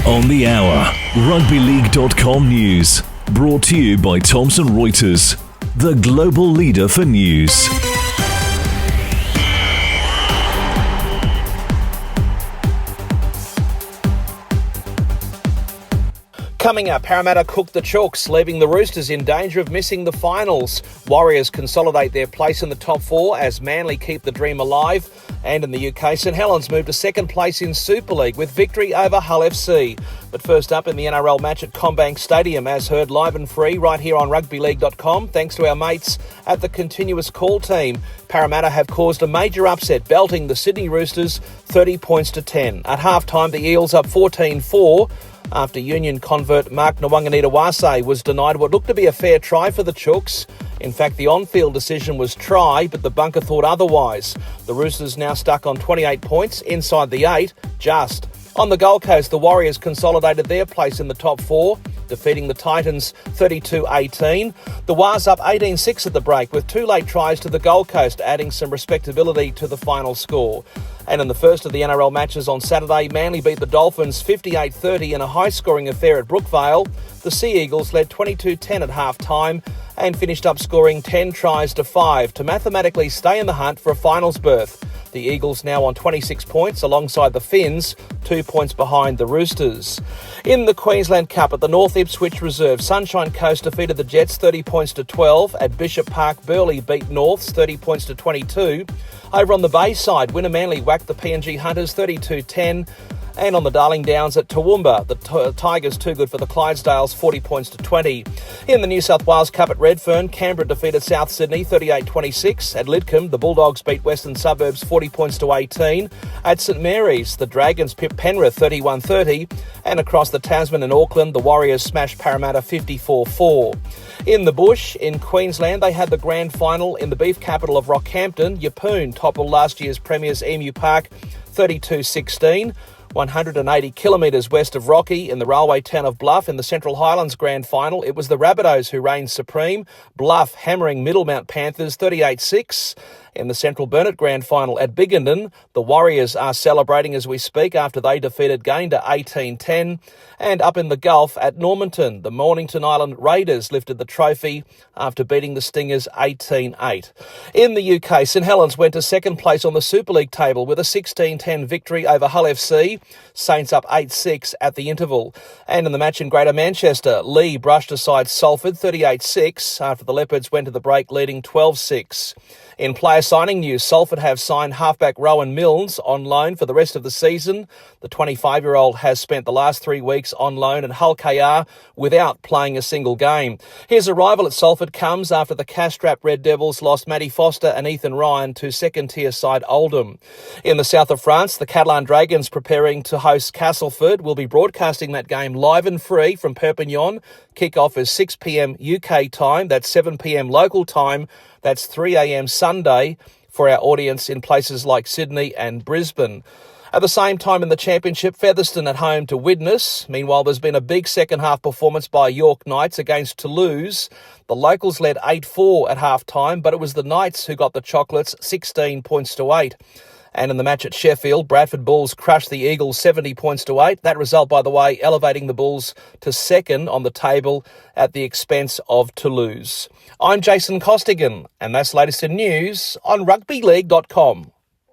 On the hour, rugbyleague.com news. Brought to you by Thomson Reuters, the global leader for news. Coming up, Parramatta cooked the Chooks, leaving the Roosters in danger of missing the finals. Warriors consolidate their place in the top four as Manly keep the dream alive. And in the UK, St Helens moved to second place in Super League with victory over Hull FC. But first up in the NRL match at CommBank Stadium, as heard live and free right here on rugbyleague.com, thanks to our mates at the Continuous Call team. Parramatta have caused a major upset, belting the Sydney Roosters 30 points to 10. At halftime, the Eels up 14-4. After Union convert Mark Nwanganita-Wase was denied what looked to be a fair try for the Chooks. In fact, the on-field decision was try, but the bunker thought otherwise. The Roosters now stuck on 28 points, inside the 8, just. On the Gold Coast, the Warriors consolidated their place in the top four, defeating the Titans 32-18. The Wars up 18-6 at the break, with two late tries to the Gold Coast, adding some respectability to the final score. And in the first of the NRL matches on Saturday, Manly beat the Dolphins 58-30 in a high-scoring affair at Brookvale. The Sea Eagles led 22-10 at half-time and finished up scoring 10 tries to 5 to mathematically stay in the hunt for a finals berth. The Eagles now on 26 points alongside the Finns, 2 points behind the Roosters. In the Queensland Cup at the North Ipswich Reserve, Sunshine Coast defeated the Jets 30 points to 12. At Bishop Park, Burleigh beat Norths 30 points to 22. Over on the Bayside, Winner Manly whacked the PNG Hunters 32-10. And on the Darling Downs at Toowoomba, the Tigers too good for the Clydesdales, 40 points to 20. In the New South Wales Cup at Redfern, Canberra defeated South Sydney 38-26. At Lidcombe, the Bulldogs beat Western Suburbs 40 points to 18. At St Mary's, the Dragons pipped Penrith 31-30. And across the Tasman and Auckland, the Warriors smashed Parramatta 54-4. In the bush, in Queensland, they had the grand final in the beef capital of Rockhampton. Yeppoon toppled last year's premiers Emu Park 32-16. 180 kilometres west of Rocky in the railway town of Bluff in the Central Highlands Grand Final, it was the Rabbitohs who reigned supreme, Bluff hammering Middlemount Panthers 38-6. In the Central Burnett Grand Final at Biggenden, the Warriors are celebrating as we speak after they defeated Gayndah 18-10. And up in the Gulf at Normanton, the Mornington Island Raiders lifted the trophy after beating the Stingers 18-8. In the UK, St Helens went to second place on the Super League table with a 16-10 victory over Hull FC. Saints up 8-6 at the interval. And in the match in Greater Manchester, Lee brushed aside Salford 38-6 after the Leopards went to the break leading 12-6. In player signing news, Salford have signed halfback Rowan Milnes on loan for the rest of the season. The 25-year-old has spent the last 3 weeks on loan at Hull KR without playing a single game. His arrival at Salford comes after the cash-strapped Red Devils lost Matty Foster and Ethan Ryan to second-tier side Oldham. In the south of France, the Catalan Dragons preparing to host Castleford will be broadcasting that game live and free from Perpignan. Kick-off is 6 p.m. UK time, that's 7 p.m. local time. That's 3 a.m. Sunday for our audience in places like Sydney and Brisbane. At the same time in the Championship, Featherston at home to Widnes. Meanwhile, there's been a big second-half performance by York Knights against Toulouse. The locals led 8-4 at half-time, but it was the Knights who got the chocolates 16 points to 8. And in the match at Sheffield, Bradford Bulls crushed the Eagles 70 points to 8. That result, by the way, elevating the Bulls to second on the table at the expense of Toulouse. I'm Jason Costigan, and that's latest in news on rugbyleague.com.